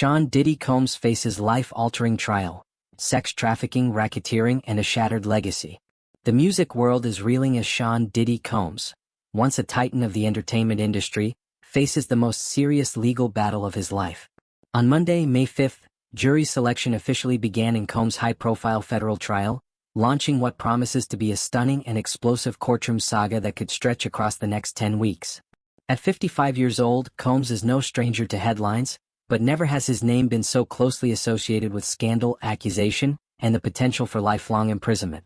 Sean Diddy Combs faces life-altering trial, sex trafficking, racketeering, and a shattered legacy. The music world is reeling as Sean Diddy Combs, once a titan of the entertainment industry, faces the most serious legal battle of his life. On Monday, May 5th, jury selection officially began in Combs' high-profile federal trial, launching what promises to be a stunning and explosive courtroom saga that could stretch across the next 10 weeks. At 55 years old, Combs is no stranger to headlines, but never has his name been so closely associated with scandal, accusation, and the potential for lifelong imprisonment.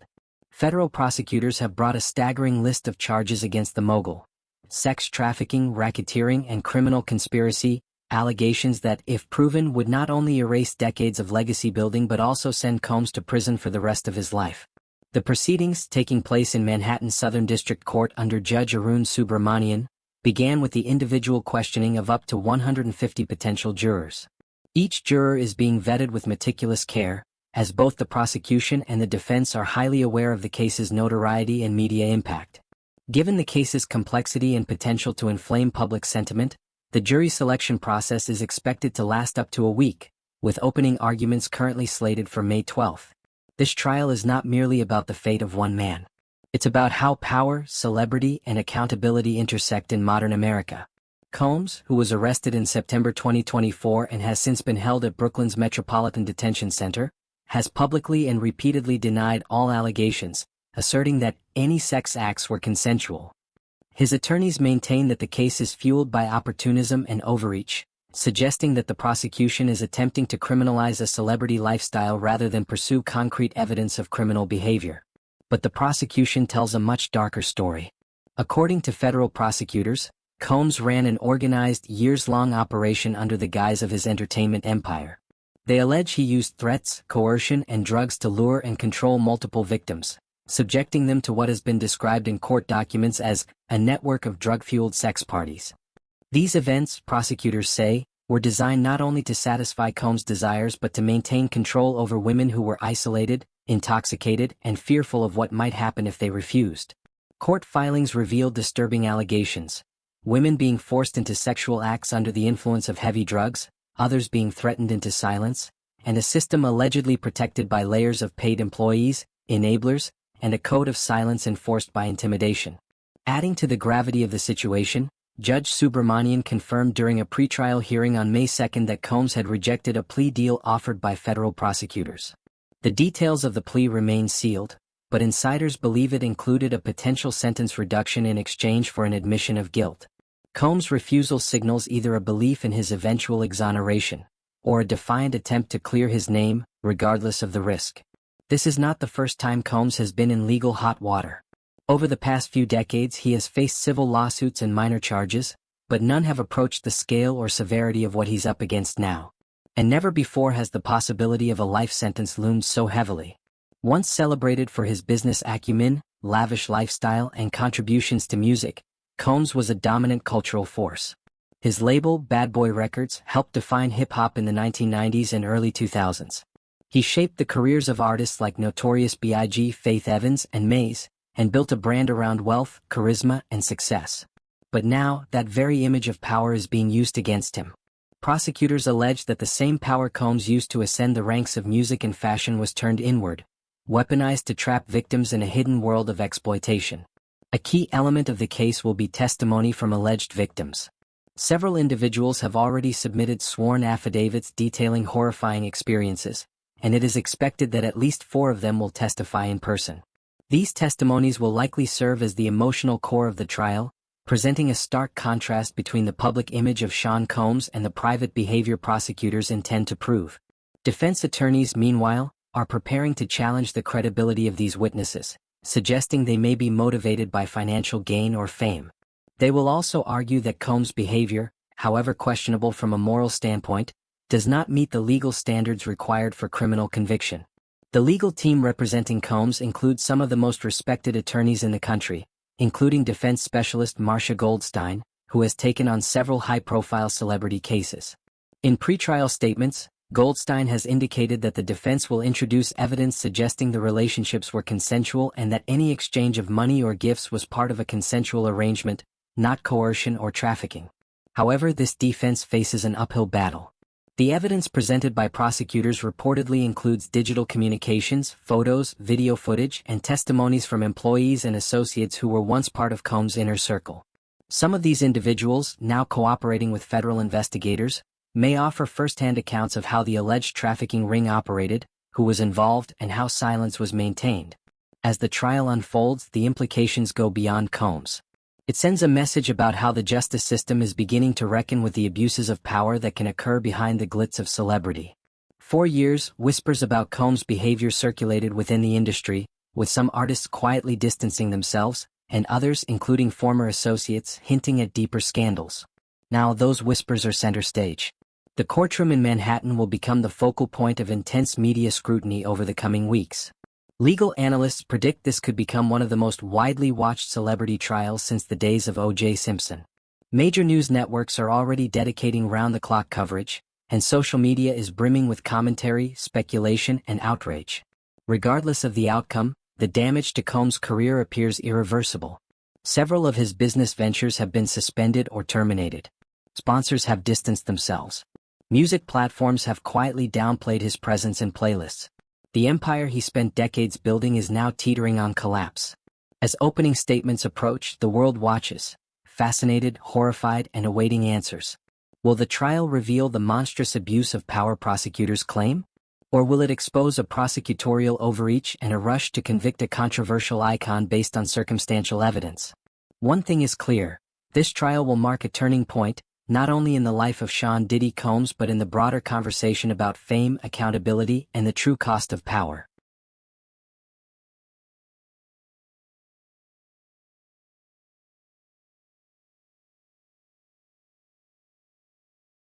Federal prosecutors have brought a staggering list of charges against the mogul: sex trafficking, racketeering, and criminal conspiracy, allegations that, if proven, would not only erase decades of legacy building but also send Combs to prison for the rest of his life. The proceedings, taking place in Manhattan's Southern District Court under Judge Arun Subramanian, began with the individual questioning of up to 150 potential jurors. Each juror is being vetted with meticulous care, as both the prosecution and the defense are highly aware of the case's notoriety and media impact. Given the case's complexity and potential to inflame public sentiment, the jury selection process is expected to last up to a week, with opening arguments currently slated for May 12. This trial is not merely about the fate of one man. It's about how power, celebrity, and accountability intersect in modern America. Combs, who was arrested in September 2024 and has since been held at Brooklyn's Metropolitan Detention Center, has publicly and repeatedly denied all allegations, asserting that any sex acts were consensual. His attorneys maintain that the case is fueled by opportunism and overreach, suggesting that the prosecution is attempting to criminalize a celebrity lifestyle rather than pursue concrete evidence of criminal behavior. But the prosecution tells a much darker story. According to federal prosecutors, Combs ran an organized, years-long operation under the guise of his entertainment empire. They allege he used threats, coercion, and drugs to lure and control multiple victims, subjecting them to what has been described in court documents as a network of drug-fueled sex parties. These events, prosecutors say, were designed not only to satisfy Combs' desires but to maintain control over women who were isolated, intoxicated, and fearful of what might happen if they refused. Court filings revealed disturbing allegations: women being forced into sexual acts under the influence of heavy drugs, others being threatened into silence, and a system allegedly protected by layers of paid employees, enablers, and a code of silence enforced by intimidation. Adding to the gravity of the situation, Judge Subramanian confirmed during a pretrial hearing on May 2 that Combs had rejected a plea deal offered by federal prosecutors. The details of the plea remain sealed, but insiders believe it included a potential sentence reduction in exchange for an admission of guilt. Combs' refusal signals either a belief in his eventual exoneration, or a defiant attempt to clear his name, regardless of the risk. This is not the first time Combs has been in legal hot water. Over the past few decades he has faced civil lawsuits and minor charges, but none have approached the scale or severity of what he's up against now. And never before has the possibility of a life sentence loomed so heavily. Once celebrated for his business acumen, lavish lifestyle, and contributions to music, Combs was a dominant cultural force. His label, Bad Boy Records, helped define hip-hop in the 1990s and early 2000s. He shaped the careers of artists like Notorious B.I.G., Faith Evans, and Maze, and built a brand around wealth, charisma, and success. But now, that very image of power is being used against him. Prosecutors allege that the same power Combs used to ascend the ranks of music and fashion was turned inward, weaponized to trap victims in a hidden world of exploitation. A key element of the case will be testimony from alleged victims. Several individuals have already submitted sworn affidavits detailing horrifying experiences, and it is expected that at least 4 of them will testify in person. These testimonies will likely serve as the emotional core of the trial, presenting a stark contrast between the public image of Sean Combs and the private behavior prosecutors intend to prove. Defense attorneys, meanwhile, are preparing to challenge the credibility of these witnesses, suggesting they may be motivated by financial gain or fame. They will also argue that Combs' behavior, however questionable from a moral standpoint, does not meet the legal standards required for criminal conviction. The legal team representing Combs includes some of the most respected attorneys in the country, including defense specialist Marcia Goldstein, who has taken on several high-profile celebrity cases. In pretrial statements, Goldstein has indicated that the defense will introduce evidence suggesting the relationships were consensual and that any exchange of money or gifts was part of a consensual arrangement, not coercion or trafficking. However, this defense faces an uphill battle. The evidence presented by prosecutors reportedly includes digital communications, photos, video footage, and testimonies from employees and associates who were once part of Combs' inner circle. Some of these individuals, now cooperating with federal investigators, may offer first-hand accounts of how the alleged trafficking ring operated, who was involved, and how silence was maintained. As the trial unfolds, the implications go beyond Combs. It sends a message about how the justice system is beginning to reckon with the abuses of power that can occur behind the glitz of celebrity. For years, whispers about Combs' behavior circulated within the industry, with some artists quietly distancing themselves, and others, including former associates, hinting at deeper scandals. Now those whispers are center stage. The courtroom in Manhattan will become the focal point of intense media scrutiny over the coming weeks. Legal analysts predict this could become one of the most widely watched celebrity trials since the days of O.J. Simpson. Major news networks are already dedicating round-the-clock coverage, and social media is brimming with commentary, speculation, and outrage. Regardless of the outcome, the damage to Combs' career appears irreversible. Several of his business ventures have been suspended or terminated. Sponsors have distanced themselves. Music platforms have quietly downplayed his presence in playlists. The empire he spent decades building is now teetering on collapse. As opening statements approach, the world watches, fascinated, horrified, and awaiting answers. Will the trial reveal the monstrous abuse of power prosecutors claim? Or will it expose a prosecutorial overreach and a rush to convict a controversial icon based on circumstantial evidence? One thing is clear: this trial will mark a turning point, not only in the life of Sean Diddy Combs but in the broader conversation about fame, accountability, and the true cost of power.